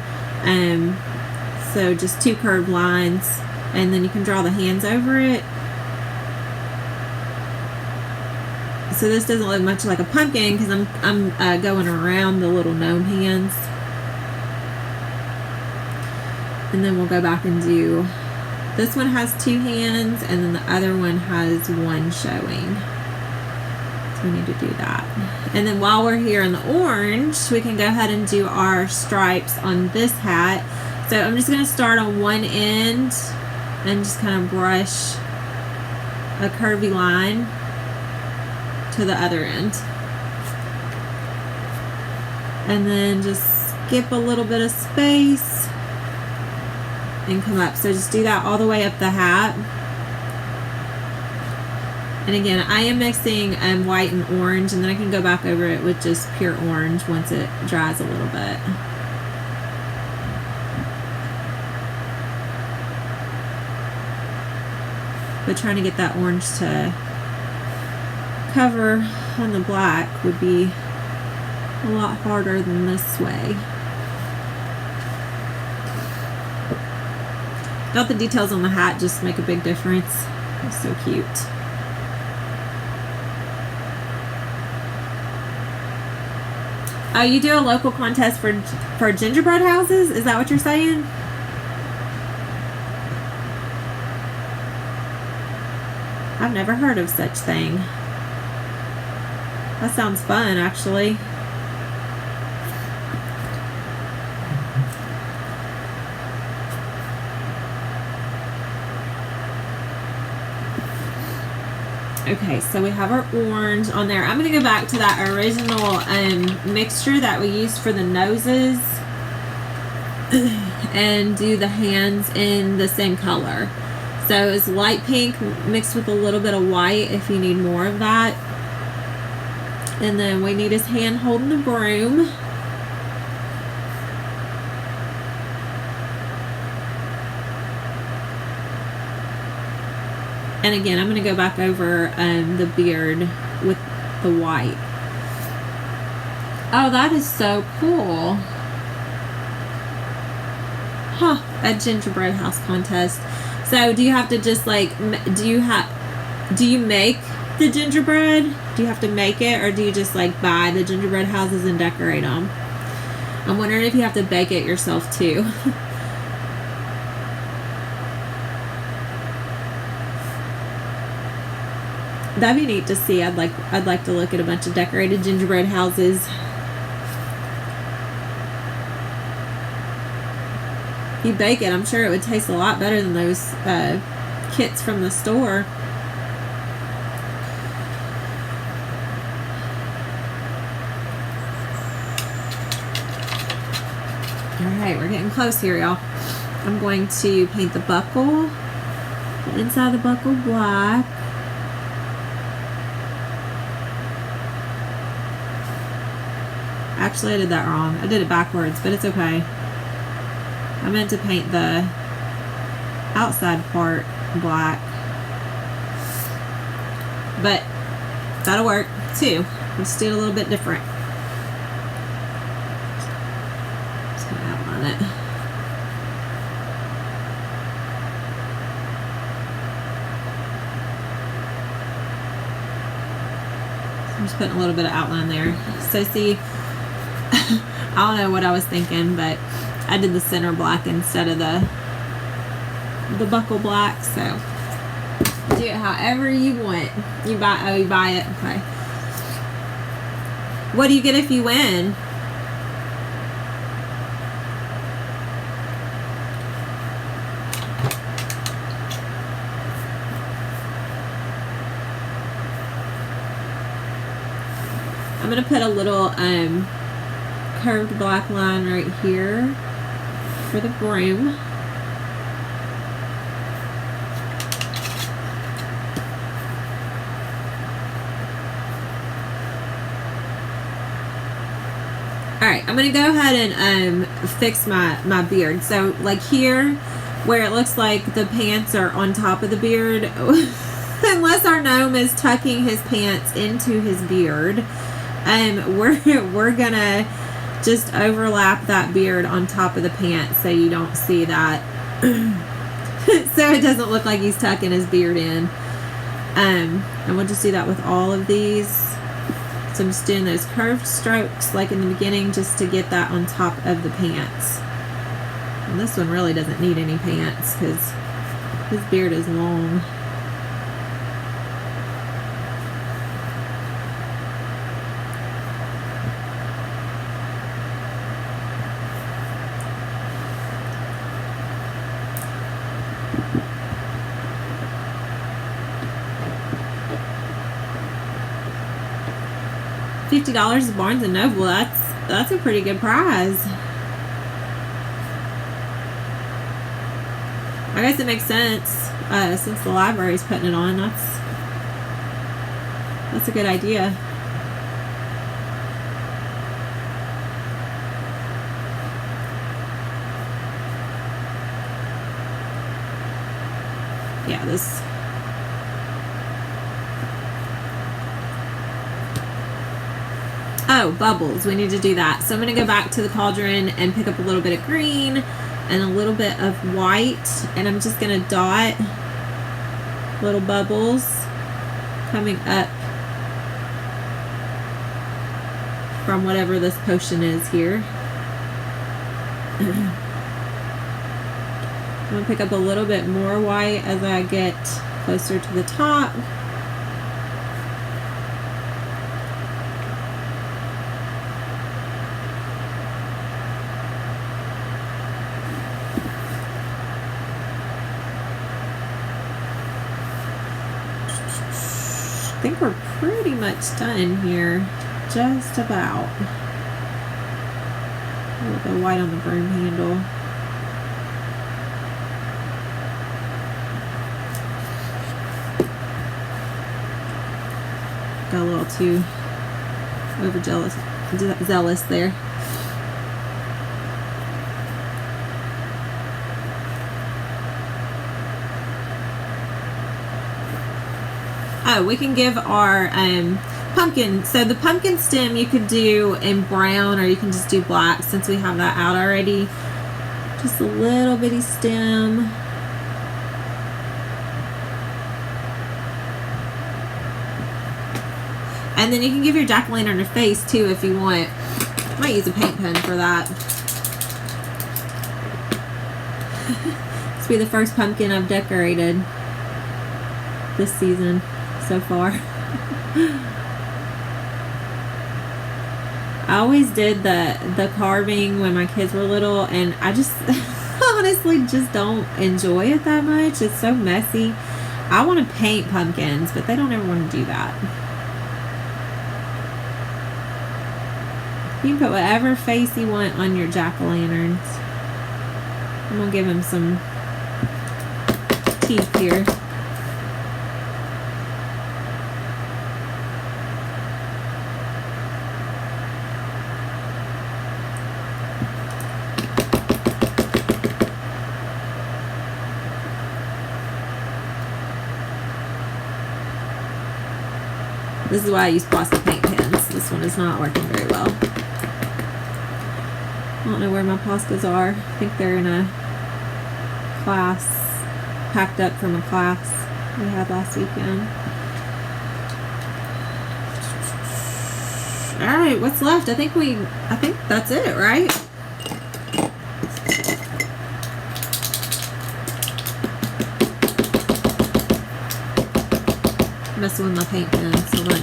So just 2 curved lines, and then you can draw the hands over it. So this doesn't look much like a pumpkin because I'm going around the little gnome hands. And then we'll go back and do, this one has 2 hands, and then the other one has 1 showing. So we need to do that. And then while we're here in the orange, we can go ahead and do our stripes on this hat. So I'm just going to start on one end and just kind of brush a curvy line to the other end. And then just skip a little bit of space and come up. So just do that all the way up the hat. And again, I am mixing white and orange, and then I can go back over it with just pure orange once it dries a little bit. But trying to get that orange to cover on the black would be a lot harder than this way. Thought the details on the hat just make a big difference. It's so cute. Oh, you do a local contest for gingerbread houses? Is that what you're saying? I've never heard of such thing. That sounds fun, actually. Okay, so we have our orange on there. I'm going to go back to that original mixture that we used for the noses and do the hands in the same color. So it's light pink mixed with a little bit of white if you need more of that. And then we need his hand holding the broom. And again, I'm going to go back over the beard with the white. Oh, that is so cool. Huh, a gingerbread house contest. So do you have to just like, do you make the gingerbread? Do you have to make it, or do you just like buy the gingerbread houses and decorate them? I'm wondering if you have to bake it yourself too. That'd be neat to see. I'd like to look at a bunch of decorated gingerbread houses. If you bake it, I'm sure it would taste a lot better than those kits from the store. Alright, we're getting close here, y'all. I'm going to paint the buckle, the inside of the buckle black. Actually, I did that wrong. I did it backwards, but it's okay. I meant to paint the outside part black. But that'll work too. Let's do it a little bit different. Just gonna outline it. I'm just putting a little bit of outline there. So see, I don't know what I was thinking, but I did the center black instead of the buckle black. So do it however you want. You buy it. Okay. What do you get if you win? I'm gonna put a little curved black line right here for the broom. Alright, I'm gonna go ahead and fix my beard. So like here where it looks like the pants are on top of the beard, unless our gnome is tucking his pants into his beard, we're gonna just overlap that beard on top of the pants so you don't see that. So it doesn't look like he's tucking his beard in. And we'll just do that with all of these. So I'm just doing those curved strokes like in the beginning just to get that on top of the pants. And this one really doesn't need any pants because his beard is long. $50 at Barnes & Noble, that's a pretty good prize. I guess it makes sense since the library's putting it on. That's a good idea. Yeah, this. Oh, bubbles. We need to do that. So I'm going to go back to the cauldron and pick up a little bit of green and a little bit of white. And I'm just going to dot little bubbles coming up from whatever this potion is here. I'm going to pick up a little bit more white as I get closer to the top. I think we're pretty much done here, just about. A little bit of white on the broom handle. Got a little too zealous there. Oh, we can give our pumpkin. So the pumpkin stem you could do in brown or you can just do black since we have that out already. Just a little bitty stem. And then you can give your jack-o'-lantern a face too if you want. I might use a paint pen for that. This will be the first pumpkin I've decorated this season so far. I always did the carving when my kids were little, and I honestly just don't enjoy it that much. It's so messy. I want to paint pumpkins, but they don't ever want to do that. You can put whatever face you want on your jack-o'-lanterns. I'm going to give him some teeth here. This is why I use plastic paint pens. This one is not working very well. I don't know where my Poscas are. I think they're in a class, packed up from a class we had last weekend. Alright, what's left? I think that's it, right? Messing with my paint pens. Hold on.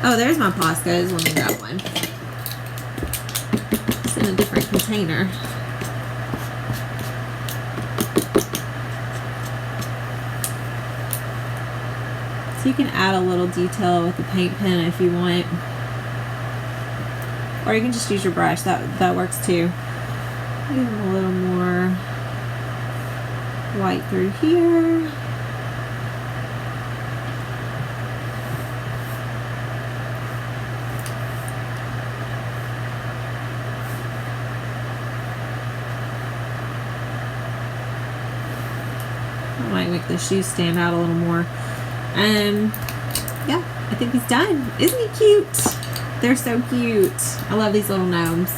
Oh, there's my Poscas. Let me grab one. It's in a different container. So you can add a little detail with the paint pen if you want. Or you can just use your brush. That works too. Give them a little more white through here. Might make the shoes stand out a little more. Yeah, I think he's done. Isn't he cute? They're so cute. I love these little gnomes.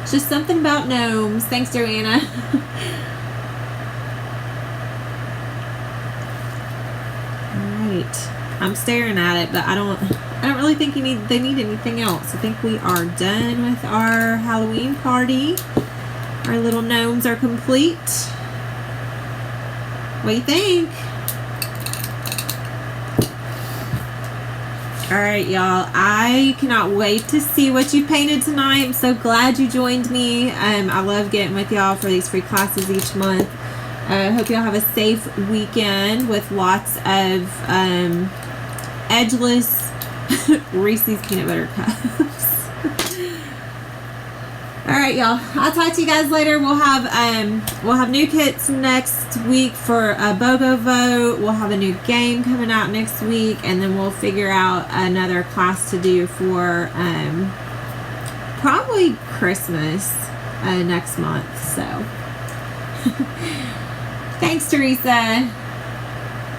It's just something about gnomes. Thanks, Joanna. Alright. I'm staring at it, but I don't really think they need anything else. I think we are done with our Halloween party. Our little gnomes are complete. What do you think? Alright, y'all. I cannot wait to see what you painted tonight. I'm so glad you joined me. I love getting with y'all for these free classes each month. I hope y'all have a safe weekend with lots of edgeless Reese's peanut butter cups. Alright, y'all. I'll talk to you guys later. We'll have new kits next week for a BOGO vote. We'll have a new game coming out next week, and then we'll figure out another class to do for probably Christmas next month. So thanks, Teresa.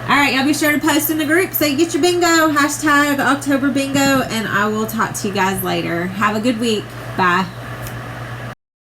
Alright, y'all be sure to post in the group so you get your bingo. # October bingo, and I will talk to you guys later. Have a good week. Bye.